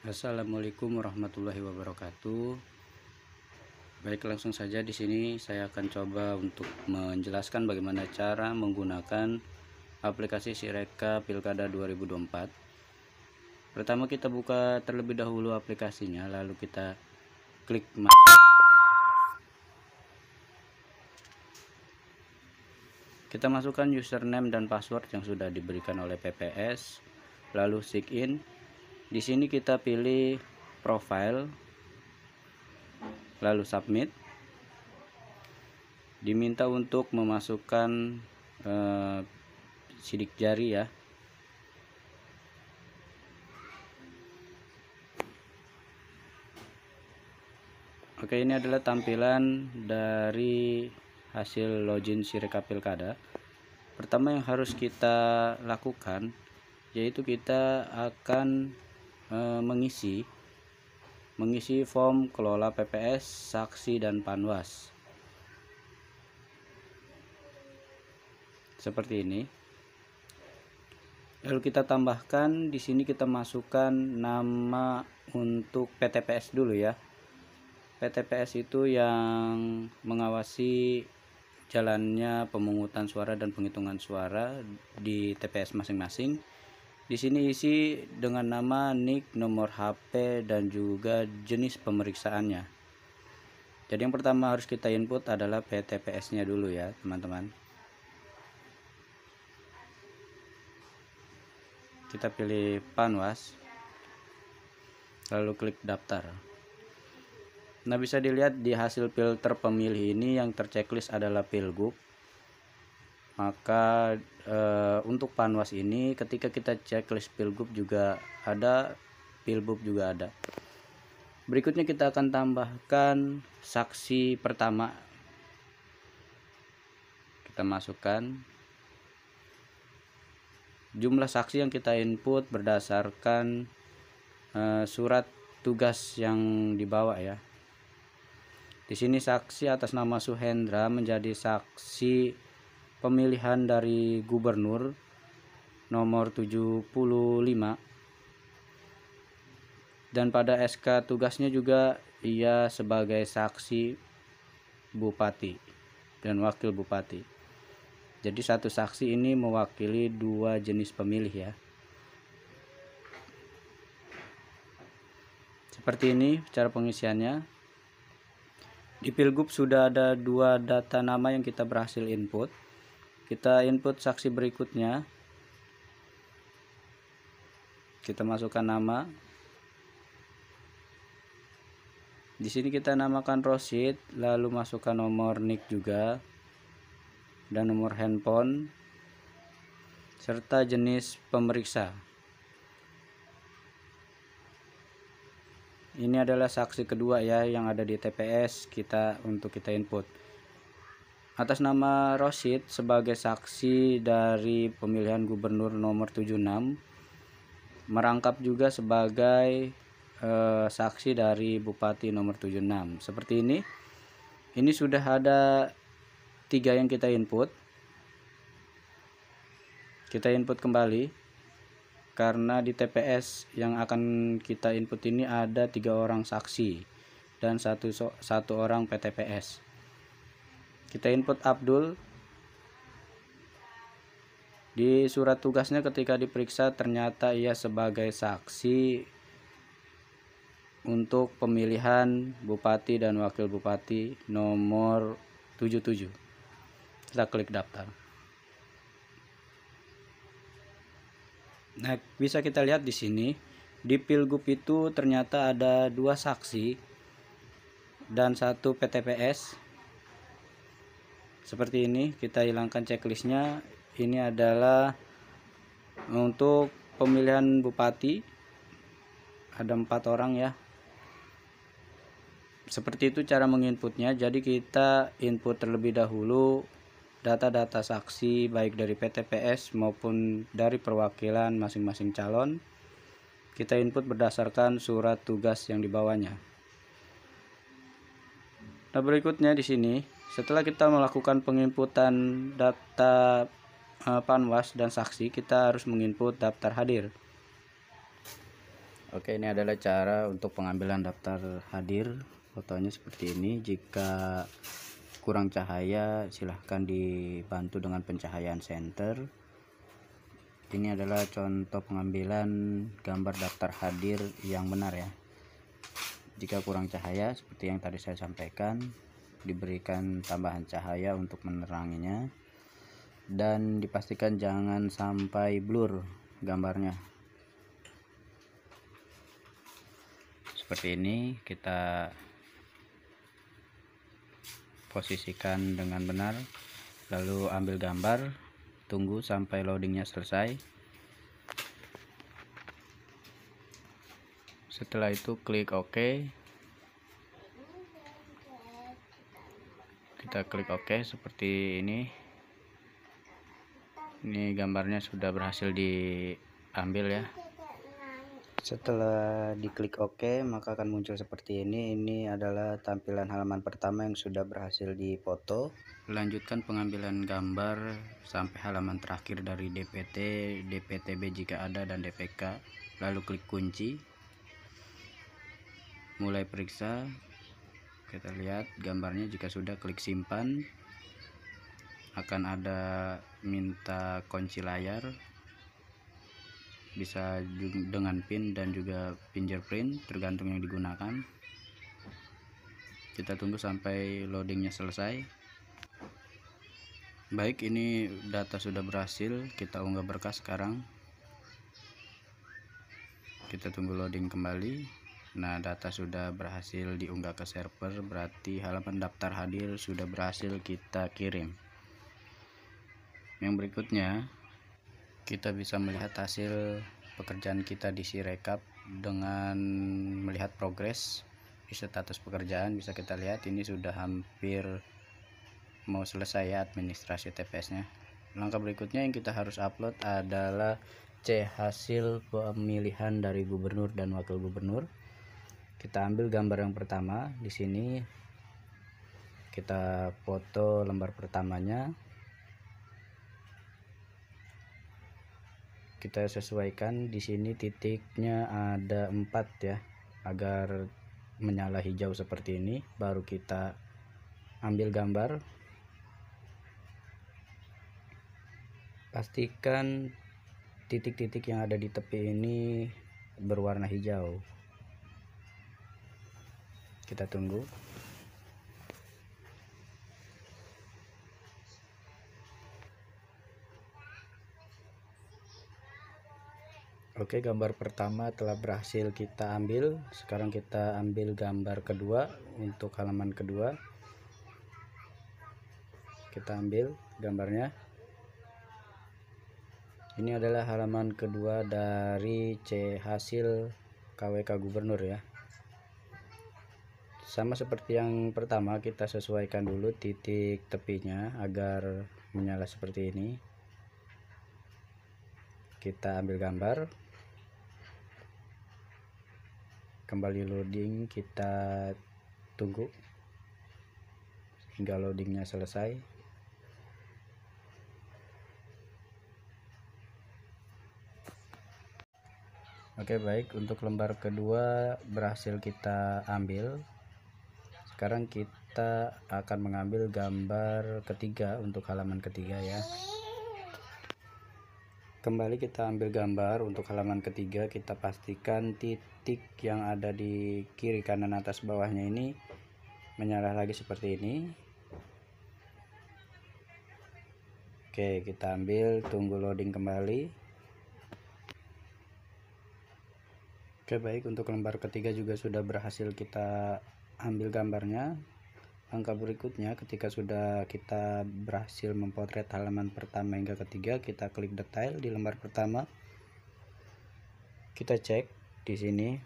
Assalamualaikum warahmatullahi wabarakatuh. Baik, langsung saja di sini saya akan coba untuk menjelaskan bagaimana cara menggunakan aplikasi Sirekap Pilkada 2024. Pertama kita buka terlebih dahulu aplikasinya, lalu kita klik masuk. Kita masukkan username dan password yang sudah diberikan oleh PPS, lalu sign in. Di sini kita pilih profile, lalu submit. Diminta untuk memasukkan sidik jari ya. Oke, ini adalah tampilan dari hasil login Sirekap Pilkada. Pertama yang harus kita lakukan yaitu kita akan mengisi form kelola PPS, saksi dan panwas. Seperti ini. Lalu kita tambahkan di sini, kita masukkan nama untuk PTPS dulu ya. PTPS itu yang mengawasi jalannya pemungutan suara dan penghitungan suara di TPS masing-masing. Di sini isi dengan nama, NIK, nomor HP dan juga jenis pemeriksaannya. Jadi yang pertama harus kita input adalah PTPS-nya dulu ya, teman-teman. Kita pilih panwas, lalu klik daftar. Nah, bisa dilihat di hasil filter pemilih ini yang terchecklist adalah Pilgub. Maka untuk panwas ini ketika kita checklist Pilgub juga ada, Pilbub juga ada. Berikutnya kita akan tambahkan saksi pertama. Kita masukkan jumlah saksi yang kita input berdasarkan surat tugas yang dibawa ya. Di sini saksi atas nama Suhendra menjadi saksi pemilihan dari gubernur nomor 75, dan pada SK tugasnya juga ia sebagai saksi bupati dan wakil bupati. Jadi satu saksi ini mewakili dua jenis pemilih ya. Seperti ini cara pengisiannya. Di Pilgub sudah ada dua data nama yang kita berhasil input. Kita input saksi berikutnya. Kita masukkan nama. Di sini kita namakan Rosid, lalu masukkan nomor NIK juga dan nomor handphone serta jenis pemeriksa. Ini adalah saksi kedua ya yang ada di TPS kita untuk kita input. Atas nama Rosid sebagai saksi dari pemilihan gubernur nomor 76, merangkap juga sebagai saksi dari bupati nomor 76. Seperti ini. Ini sudah ada 3 yang kita input. Kita input kembali. Karena di TPS yang akan kita input ini ada 3 orang saksi dan satu orang PTPS. Kita input Abdul. Di surat tugasnya ketika diperiksa ternyata ia sebagai saksi untuk pemilihan bupati dan wakil bupati nomor 77. Kita klik daftar. Nah, bisa kita lihat di sini di Pilgub itu ternyata ada 2 saksi dan 1 PTPS. Seperti ini. Kita hilangkan checklistnya. Ini adalah untuk pemilihan bupati, ada 4 orang ya. Seperti itu cara menginputnya. Jadi kita input terlebih dahulu data-data saksi baik dari PTPS maupun dari perwakilan masing-masing calon. Kita input berdasarkan surat tugas yang dibawanya. Nah, berikutnya di sini setelah kita melakukan penginputan data panwas dan saksi, kita harus menginput daftar hadir. Oke, ini adalah cara untuk pengambilan daftar hadir. Fotonya seperti ini. Jika kurang cahaya silahkan dibantu dengan pencahayaan senter. Ini adalah contoh pengambilan gambar daftar hadir yang benar ya. Jika kurang cahaya seperti yang tadi saya sampaikan, diberikan tambahan cahaya untuk meneranginya, dan dipastikan jangan sampai blur gambarnya. Seperti ini, kita posisikan dengan benar, lalu ambil gambar, tunggu sampai loadingnya selesai. Setelah itu klik OK. Kita klik OK seperti ini. Ini gambarnya sudah berhasil diambil ya. Setelah diklik OK, maka akan muncul seperti ini. Ini adalah tampilan halaman pertama yang sudah berhasil difoto. Lanjutkan pengambilan gambar sampai halaman terakhir dari DPT, DPTB jika ada, dan DPK. Lalu klik kunci. Mulai periksa. Kita lihat gambarnya. Jika sudah, klik simpan. Akan ada minta kunci layar. Bisa dengan pin dan juga fingerprint, tergantung yang digunakan. Kita tunggu sampai loadingnya selesai. Baik, ini data sudah berhasil. Kita unggah berkas sekarang. Kita tunggu loading kembali. Nah, data sudah berhasil diunggah ke server, berarti halaman daftar hadir sudah berhasil kita kirim. Yang berikutnya, kita bisa melihat hasil pekerjaan kita di Sirekap dengan melihat progres. Di status pekerjaan bisa kita lihat ini sudah hampir mau selesai ya administrasi TPS-nya. Langkah berikutnya yang kita harus upload adalah C hasil pemilihan dari gubernur dan wakil gubernur. Kita ambil gambar yang pertama di sini. Kita foto lembar pertamanya. Kita sesuaikan di sini titiknya ada 4 ya, agar menyala hijau seperti ini. Baru kita ambil gambar. Pastikan titik-titik yang ada di tepi ini berwarna hijau. Kita tunggu. Oke, gambar pertama telah berhasil kita ambil. Sekarang kita ambil gambar kedua untuk halaman kedua. Kita ambil gambarnya. Ini adalah halaman kedua dari C hasil KWK gubernur ya. Sama seperti yang pertama, kita sesuaikan dulu titik tepinya agar menyala seperti ini. Kita ambil gambar. Kembali loading, kita tunggu hingga loadingnya selesai. Oke, baik, untuk lembar kedua berhasil kita ambil. Sekarang kita akan mengambil gambar ketiga untuk halaman ketiga ya. Kembali kita ambil gambar untuk halaman ketiga. Kita pastikan titik yang ada di kiri kanan atas bawahnya ini menyala lagi seperti ini. Oke, kita ambil, tunggu loading kembali. Oke, baik, untuk lembar ketiga juga sudah berhasil kita ambil gambarnya. Langkah berikutnya, ketika sudah kita berhasil memotret halaman pertama hingga ketiga, kita klik detail di lembar pertama. Kita cek di sini,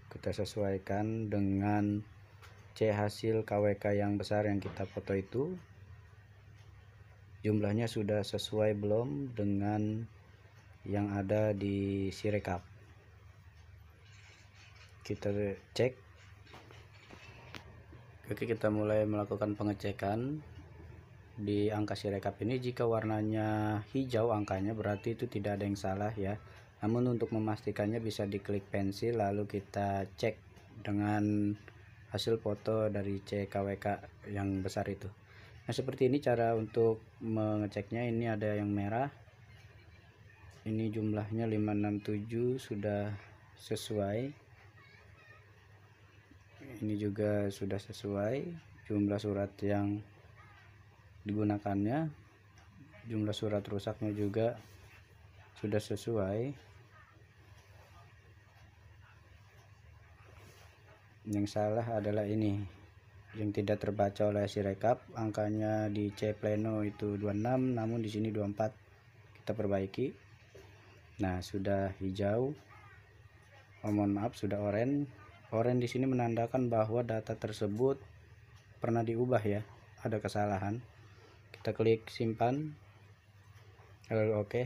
kita sesuaikan dengan C hasil KWK yang besar yang kita foto itu. Jumlahnya sudah sesuai belum dengan yang ada di Sirekap. Kita cek. Oke, kita mulai melakukan pengecekan di angka Sirekap ini. Jika warnanya hijau angkanya, berarti itu tidak ada yang salah ya. Namun untuk memastikannya bisa diklik pensil lalu kita cek dengan hasil foto dari CKWK yang besar itu. Nah, seperti ini cara untuk mengeceknya. Ini ada yang merah, ini jumlahnya 567 sudah sesuai, ini juga sudah sesuai jumlah surat yang digunakannya, jumlah surat rusaknya juga sudah sesuai. Yang salah adalah ini yang tidak terbaca oleh Sirekap, angkanya di C pleno itu 26 namun di sini 24. Kita perbaiki. Nah, sudah hijau, mohon maaf sudah oranye. Oranye di sini menandakan bahwa data tersebut pernah diubah ya, ada kesalahan. Kita klik simpan lalu oke.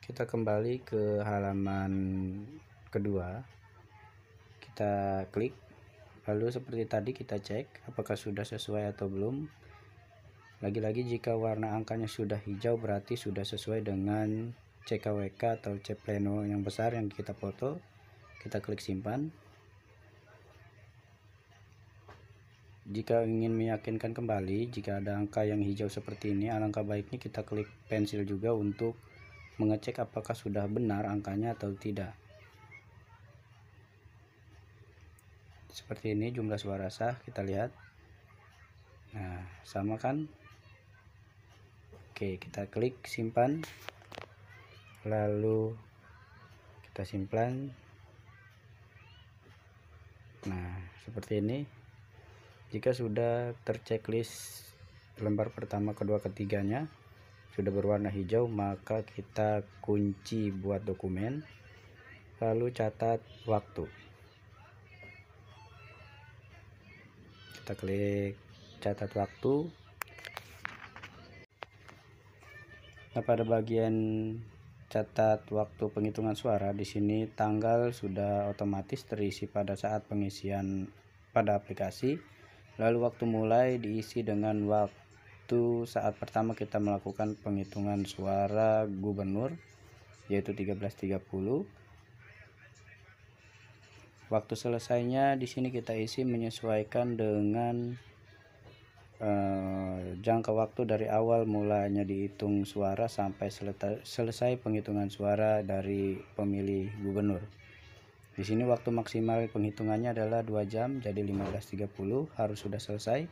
Kita kembali ke halaman kedua, kita klik lalu seperti tadi kita cek apakah sudah sesuai atau belum. Lagi-lagi jika warna angkanya sudah hijau berarti sudah sesuai dengan CKWK atau C pleno yang besar yang kita foto. Kita klik simpan. Jika ingin meyakinkan kembali jika ada angka yang hijau seperti ini, alangkah baiknya kita klik pensil juga untuk mengecek apakah sudah benar angkanya atau tidak. Seperti ini jumlah suara sah, kita lihat. Nah, sama kan? Oke, kita klik simpan lalu kita simpan. Nah, seperti ini. Jika sudah terchecklist lembar pertama, kedua, ketiganya sudah berwarna hijau, maka kita kunci buat dokumen lalu catat waktu. Kita klik catat waktu. Nah, pada bagian catat waktu penghitungan suara di sini tanggal sudah otomatis terisi pada saat pengisian pada aplikasi. Lalu waktu mulai diisi dengan waktu saat pertama kita melakukan penghitungan suara gubernur yaitu 13.30. Waktu selesainya di sini kita isi menyesuaikan dengan jangka waktu dari awal mulanya dihitung suara sampai selesai penghitungan suara dari pemilih gubernur. Di sini waktu maksimal penghitungannya adalah 2 jam, jadi 15.30 harus sudah selesai.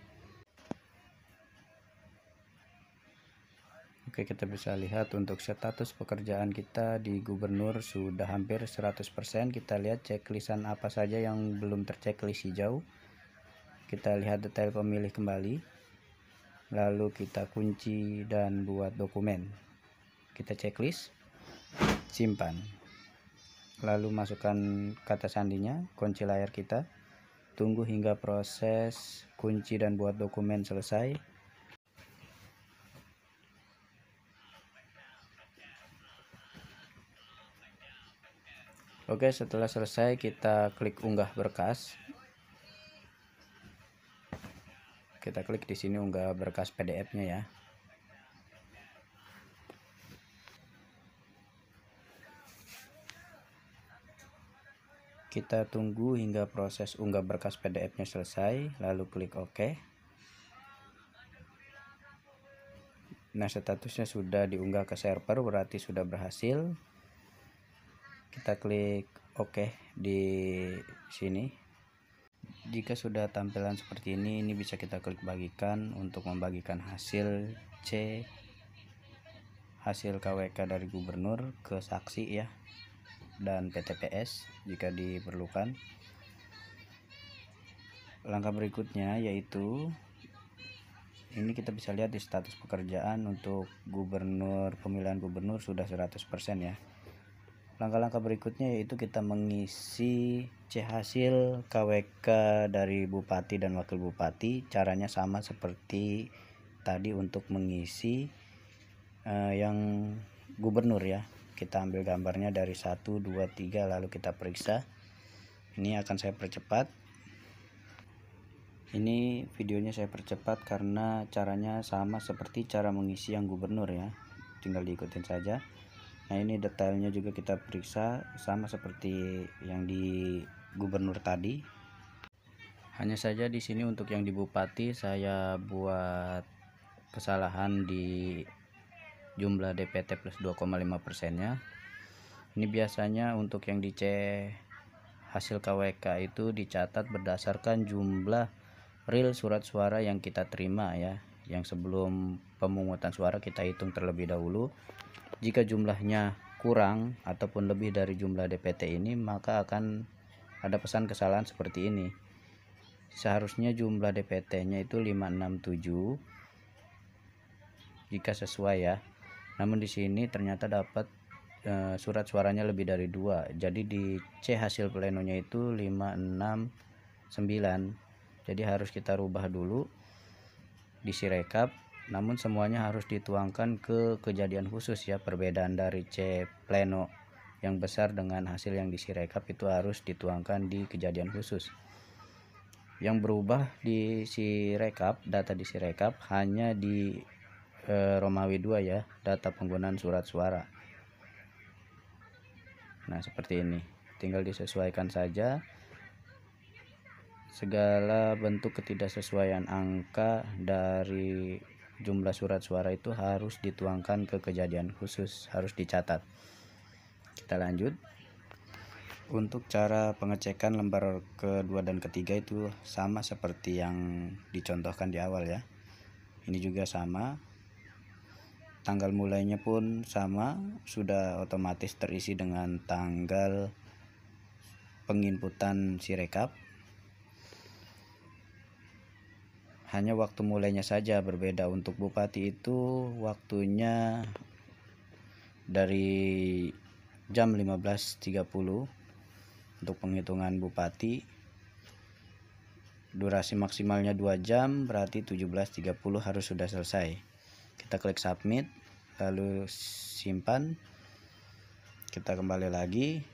Oke, kita bisa lihat untuk status pekerjaan kita di gubernur sudah hampir 100%. Kita lihat checklistan apa saja yang belum terchecklist hijau. Kita lihat detail pemilih kembali. Lalu kita kunci dan buat dokumen. Kita checklist, simpan. Lalu masukkan kata sandinya, kunci layar kita. Tunggu hingga proses kunci dan buat dokumen selesai. Oke, setelah selesai kita klik unggah berkas. Kita klik di sini unggah berkas PDF-nya ya. Kita tunggu hingga proses unggah berkas PDF-nya selesai, lalu klik OK. Nah, statusnya sudah diunggah ke server, berarti sudah berhasil. Kita klik OK di sini. Jika sudah tampilan seperti ini bisa kita klik bagikan untuk membagikan hasil hasil KWK dari gubernur ke saksi ya, dan PTPS jika diperlukan. Langkah berikutnya yaitu ini kita bisa lihat di status pekerjaan untuk gubernur, pemilihan gubernur sudah 100% ya. Langkah-langkah berikutnya yaitu kita mengisi hasil KWK dari bupati dan wakil bupati. Caranya sama seperti tadi untuk mengisi yang gubernur ya. Kita ambil gambarnya dari 1, 2, 3 lalu kita periksa. Ini akan saya percepat. Ini videonya saya percepat karena caranya sama seperti cara mengisi yang gubernur ya. tinggal diikutin saja. Nah, ini detailnya juga kita periksa sama seperti yang di gubernur tadi. Hanya saja di sini untuk yang di bupati saya buat kesalahan di jumlah DPT plus 2,5%-nya. Ini biasanya untuk yang di C hasil KWK itu dicatat berdasarkan jumlah real surat suara yang kita terima ya, yang sebelum pemungutan suara kita hitung terlebih dahulu. Jika jumlahnya kurang ataupun lebih dari jumlah DPT ini, maka akan ada pesan kesalahan seperti ini. Seharusnya jumlah DPT-nya itu 567 jika sesuai ya. Namun di sini ternyata dapat surat suaranya lebih dari 2. Jadi di C hasil plenonya itu 569. Jadi harus kita rubah dulu di Sirekap. Namun semuanya harus dituangkan ke kejadian khusus ya. Perbedaan dari C pleno yang besar dengan hasil yang di Sirekap itu harus dituangkan di kejadian khusus. Yang berubah di Sirekap, data di Sirekap hanya di Romawi 2 ya, data penggunaan surat suara. Nah, seperti ini. Tinggal disesuaikan saja. Segala bentuk ketidaksesuaian angka dari jumlah surat suara itu harus dituangkan ke kejadian khusus, harus dicatat. Kita lanjut. Untuk cara pengecekan lembar kedua dan ketiga itu sama seperti yang dicontohkan di awal ya. Ini juga sama. Tanggal mulainya pun sama, sudah otomatis terisi dengan tanggal penginputan Sirekap. Hanya waktu mulainya saja berbeda. Untuk bupati itu waktunya dari jam 15.30 untuk penghitungan bupati. Durasi maksimalnya 2 jam, berarti 17.30 harus sudah selesai. Kita klik submit, lalu simpan. Kita kembali lagi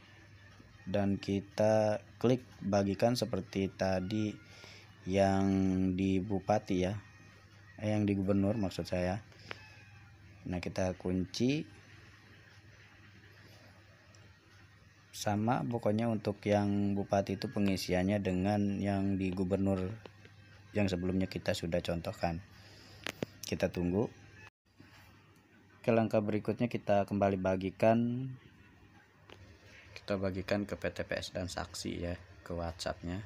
dan kita klik bagikan seperti tadi yang di bupati ya, yang di gubernur maksud saya. Nah, kita kunci sama pokoknya. Untuk yang bupati itu pengisiannya dengan yang di gubernur yang sebelumnya kita sudah contohkan. Kita tunggu. Ke langkah berikutnya kita kembali bagikan. Kita bagikan ke PTPS dan saksi ya, ke WhatsApp-nya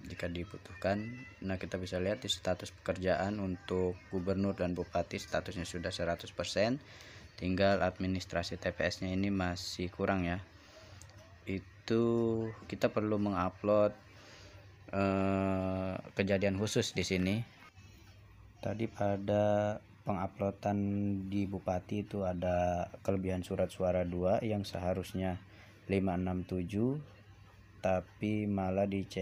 jika dibutuhkan. Nah, kita bisa lihat di status pekerjaan untuk gubernur dan bupati statusnya sudah 100%. Tinggal administrasi TPS-nya ini masih kurang ya. Itu kita perlu mengupload kejadian khusus di sini. Tadi pada penguploadan di bupati itu ada kelebihan surat suara 2 yang seharusnya 567, tapi malah di C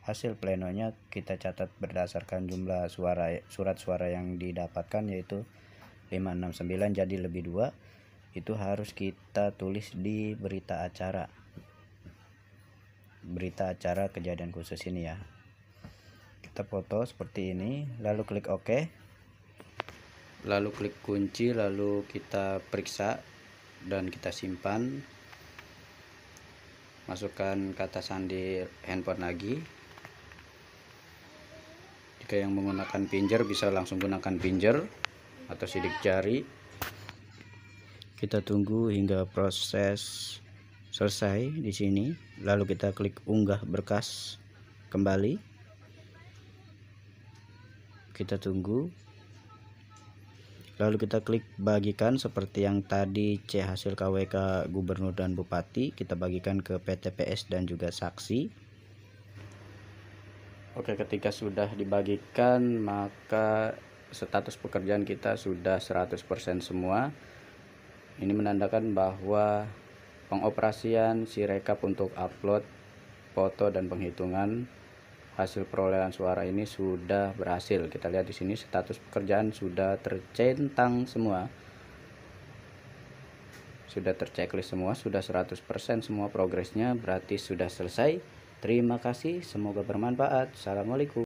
hasil plenonya kita catat berdasarkan jumlah surat suara yang didapatkan yaitu 569, jadi lebih 2. Itu harus kita tulis di berita acara kejadian khusus ini ya. Kita foto seperti ini, lalu klik OK, lalu klik kunci, lalu kita periksa dan kita simpan. Masukkan kata sandi handphone lagi. Jika yang menggunakan pinjer bisa langsung gunakan pinjer atau sidik jari. Kita tunggu hingga proses selesai di sini, lalu kita klik unggah berkas kembali. Kita tunggu, lalu kita klik bagikan seperti yang tadi C hasil KWK gubernur dan bupati, kita bagikan ke PTPS dan juga saksi. Oke, ketika sudah dibagikan maka status pekerjaan kita sudah 100% semua. Ini menandakan bahwa pengoperasian Sirekap untuk upload foto dan penghitungan hasil perolehan suara ini sudah berhasil. Kita lihat di sini status pekerjaan sudah tercentang semua. Sudah terchecklist semua, sudah 100% semua progresnya, berarti sudah selesai. Terima kasih, semoga bermanfaat. Assalamualaikum.